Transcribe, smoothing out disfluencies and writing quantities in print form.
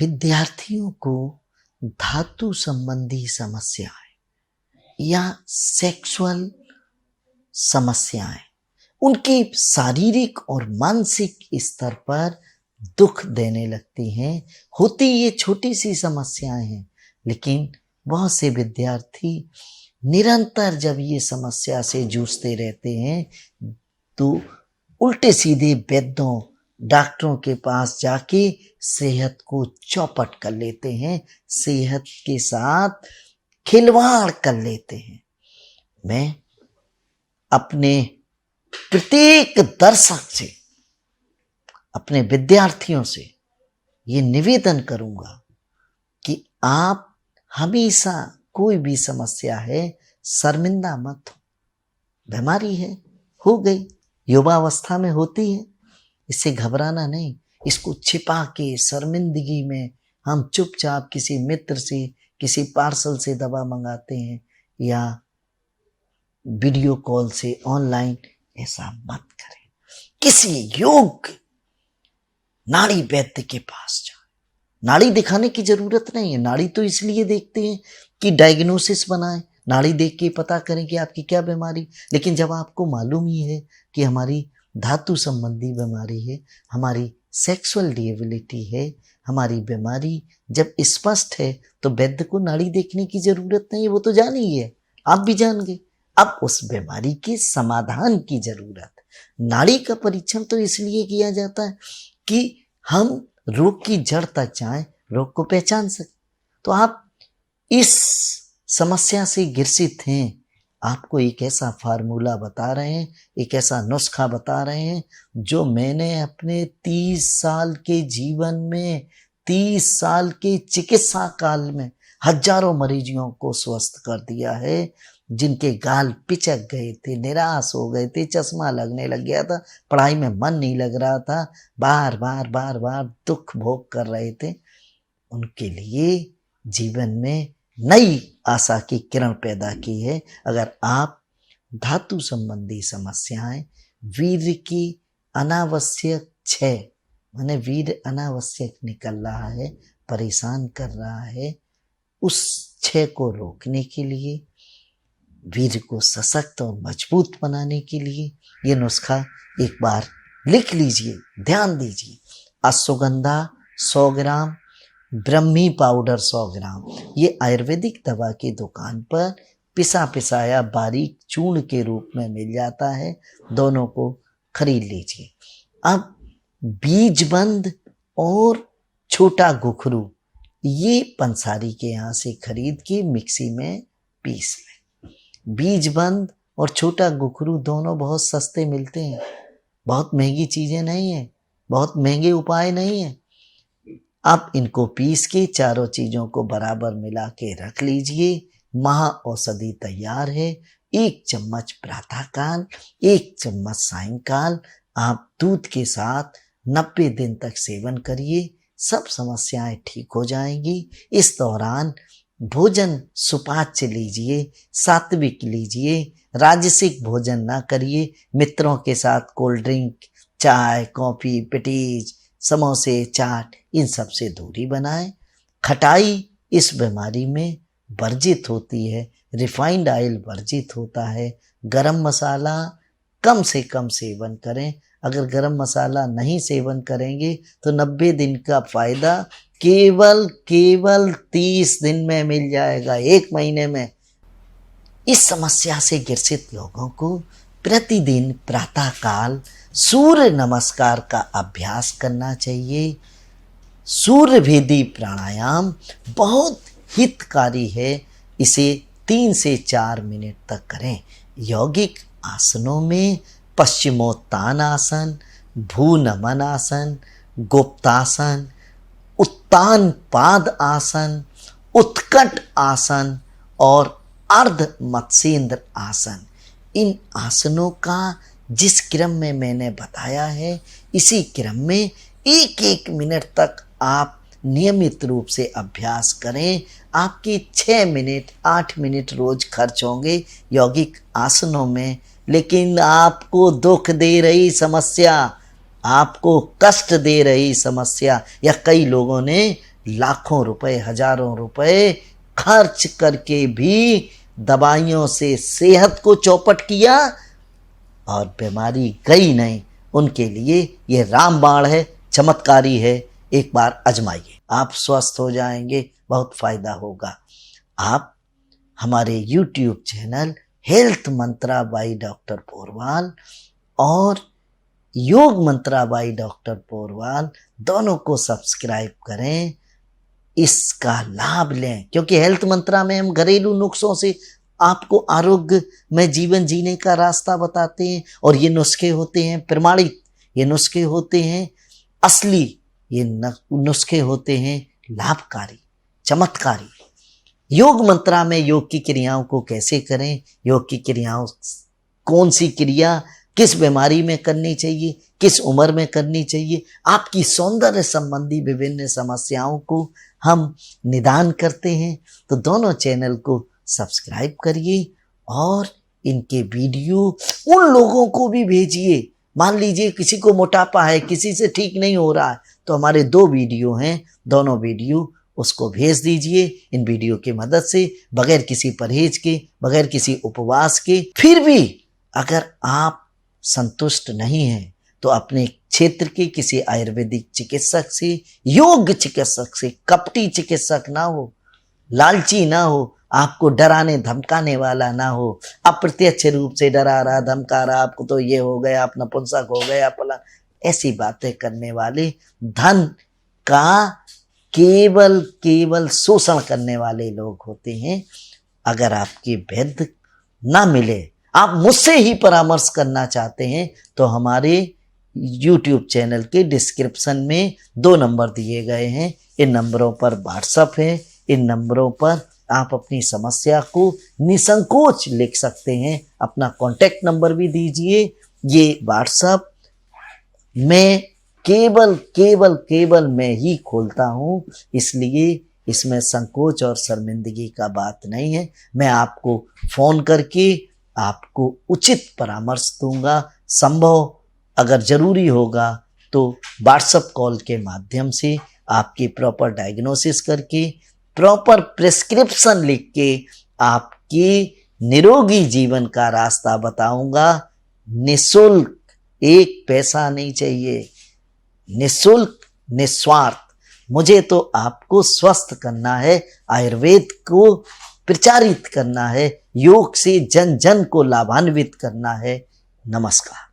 विद्यार्थियों को धातु संबंधी समस्याएं या सेक्सुअल समस्याएं उनके शारीरिक और मानसिक स्तर पर दुख देने लगती हैं। होती ये छोटी सी समस्याएं हैं, लेकिन बहुत से विद्यार्थी निरंतर जब ये समस्या से जूझते रहते हैं तो उल्टे सीधे वैद्यों डॉक्टरों के पास जाके सेहत को चौपट कर लेते हैं, सेहत के साथ खिलवाड़ कर लेते हैं। मैं अपने प्रत्येक दर्शक से, अपने विद्यार्थियों से ये निवेदन करूंगा कि आप हमेशा कोई भी समस्या है शर्मिंदा मत हो। बीमारी है, हो गई, युवावस्था में होती है, इससे घबराना नहीं। इसको छिपा के शर्मिंदगी में हम चुपचाप किसी मित्र से, किसी पार्सल से दवा मंगाते हैं या वीडियो कॉल से ऑनलाइन। ऐसा मत करें। किसी योग्य नाड़ी वैद्य के पास जाए। नाड़ी दिखाने की जरूरत नहीं है। नाड़ी तो इसलिए देखते हैं कि डायग्नोसिस बनाएं, नाड़ी देख के पता करें कि आपकी क्या बीमारी। लेकिन जब आपको मालूम ही है कि हमारी धातु संबंधी बीमारी है, हमारी सेक्सुअल डिसेबिलिटी है, हमारी बीमारी जब स्पष्ट है, तो वैद्य को नाड़ी देखने की जरूरत नहीं है, वो तो जान ही है, आप भी जान गए। अब उस बीमारी के समाधान की जरूरत है। नाड़ी का परीक्षण तो इसलिए किया जाता है कि हम रोग की जड़ तक जाएं, रोग को पहचान सकें। तो आप इस समस्या से ग्रसित हैं, आपको एक ऐसा फार्मूला बता रहे हैं, एक ऐसा नुस्खा बता रहे हैं जो मैंने अपने 30 साल के जीवन में, 30 साल के चिकित्सा काल में हजारों मरीजों को स्वस्थ कर दिया है, जिनके गाल पिचक गए थे, निराश हो गए थे, चश्मा लगने लग गया था, पढ़ाई में मन नहीं लग रहा था, बार बार दुख भोग कर रहे थे। उनके लिए जीवन में नई आशा की किरण पैदा की है। अगर आप धातु संबंधी समस्याएं, वीर्य की अनावश्यक क्षय, माने वीर्य अनावश्यक निकल रहा है, परेशान कर रहा है, उस क्षय को रोकने के लिए, वीर्य को सशक्त और मजबूत बनाने के लिए ये नुस्खा एक बार लिख लीजिए, ध्यान दीजिए। अश्वगंधा 100 ग्राम, ब्रह्मी पाउडर 100 ग्राम, ये आयुर्वेदिक दवा की दुकान पर पिसा पिसाया बारीक चूर्ण के रूप में मिल जाता है, दोनों को खरीद लीजिए। अब बीजबंद और छोटा गुखरू, ये पंसारी के यहाँ से खरीद के मिक्सी में पीस लें। बीजबंद और छोटा गुखरू दोनों बहुत सस्ते मिलते हैं, बहुत महंगी चीजें नहीं है, बहुत महंगे उपाय नहीं है। आप इनको पीस के चारों चीजों को बराबर मिला के रख लीजिए। महा औषधि तैयार है। 1 चम्मच प्रातःकाल, 1 चम्मच सायंकाल आप दूध के साथ 90 दिन तक सेवन करिए, सब समस्याएं ठीक हो जाएंगी। इस दौरान भोजन सुपाच्य लीजिए, सात्विक लीजिए, राजसिक भोजन ना करिए। मित्रों के साथ कोल्ड ड्रिंक, चाय, कॉफी, पेटीज, समोसे, चाट, इन सब से दूरी बनाएं। खटाई इस बीमारी में वर्जित होती है, रिफाइंड ऑयल वर्जित होता है। गरम मसाला कम से कम सेवन करें। अगर गरम मसाला नहीं सेवन करेंगे तो 90 दिन का फायदा केवल 30 दिन में मिल जाएगा, 1 महीने में। इस समस्या से ग्रसित लोगों को प्रतिदिन प्रातःकाल सूर्य नमस्कार का अभ्यास करना चाहिए। सूर्य भेदी प्राणायाम बहुत हितकारी है, इसे 3 से 4 मिनट तक करें। यौगिक आसनों में पश्चिमोत्तान आसन, भूनमन आसन, गुप्तासन, उत्तान पाद आसन, उत्कट आसन और अर्ध मत्स्येंद्र आसन, इन आसनों का जिस क्रम में मैंने बताया है, इसी क्रम में 1-1 मिनट तक आप नियमित रूप से अभ्यास करें। आपके 6 मिनट 8 मिनट रोज खर्च होंगे यौगिक आसनों में। लेकिन आपको दुख दे रही समस्या, आपको कष्ट दे रही समस्या, या कई लोगों ने लाखों रुपए, हजारों रुपए खर्च करके भी दवाइयों से सेहत को चौपट किया और बीमारी गई नहीं। उनके लिए ये रामबाण है, चमत्कारी है। एक बार आजमाइए, आप स्वस्थ हो जाएंगे, बहुत फायदा होगा। आप हमारे YouTube channel health Mantra by doctor Porwal और योग मंत्रा बाई डॉक्टर पोरवाल दोनों को सब्सक्राइब करें, इसका लाभ लें। क्योंकि हेल्थ मंत्रा में हम घरेलू नुस्खों से आपको आरोग्य में जीवन जीने का रास्ता बताते हैं, और ये नुस्खे होते हैं प्रमाणित, ये नुस्खे होते हैं असली, ये नुस्खे होते हैं लाभकारी, चमत्कारी। योग मंत्रा में योग की क्रियाओं को कैसे करें, योग की क्रियाओं कौन सी क्रिया किस बीमारी में करनी चाहिए, किस उम्र में करनी चाहिए, आपकी सौंदर्य संबंधी विभिन्न समस्याओं को हम निदान करते हैं। तो दोनों चैनल को सब्सक्राइब करिए और इनके वीडियो उन लोगों को भी भेजिए। मान लीजिए किसी को मोटापा है, किसी से ठीक नहीं हो रहा है, तो हमारे 2 वीडियो हैं, दोनों वीडियो उसको भेज दीजिए। इन वीडियो की मदद से बगैर किसी परहेज के, बगैर किसी उपवास के, फिर भी अगर आप संतुष्ट नहीं हैं तो अपने क्षेत्र के किसी आयुर्वेदिक चिकित्सक से, योग चिकित्सक से, कपटी चिकित्सक ना हो, लालची ना हो, आपको डराने धमकाने वाला ना हो, अप्रत्यक्ष रूप से डरा रहा धमका रहा, आपको तो ये हो गया, आप नपुंसक हो गया, ऐसी बातें करने वाले, धन का केवल शोषण करने वाले लोग होते हैं। अगर आपकी वैद्य ना मिले, आप मुझसे ही परामर्श करना चाहते हैं, तो हमारे YouTube चैनल के डिस्क्रिप्शन में 2 नंबर दिए गए हैं। इन नंबरों पर व्हाट्सएप है, इन नंबरों पर आप अपनी समस्या को निसंकोच लिख सकते हैं। अपना कॉन्टैक्ट नंबर भी दीजिए। ये व्हाट्सएप मैं केवल मैं ही खोलता हूँ, इसलिए इसमें संकोच और शर्मिंदगी का बात नहीं है। मैं आपको फ़ोन करके आपको उचित परामर्श दूंगा। संभव अगर ज़रूरी होगा तो व्हाट्सएप कॉल के माध्यम से आपकी प्रॉपर डायग्नोसिस करके, प्रॉपर प्रिस्क्रिप्शन लिख के आपके निरोगी जीवन का रास्ता बताऊंगा। निःशुल्क, 1 पैसा नहीं चाहिए, निःशुल्क, निस्वार्थ। मुझे तो आपको स्वस्थ करना है, आयुर्वेद को प्रचारित करना है, योग से जन जन को लाभान्वित करना है। नमस्कार।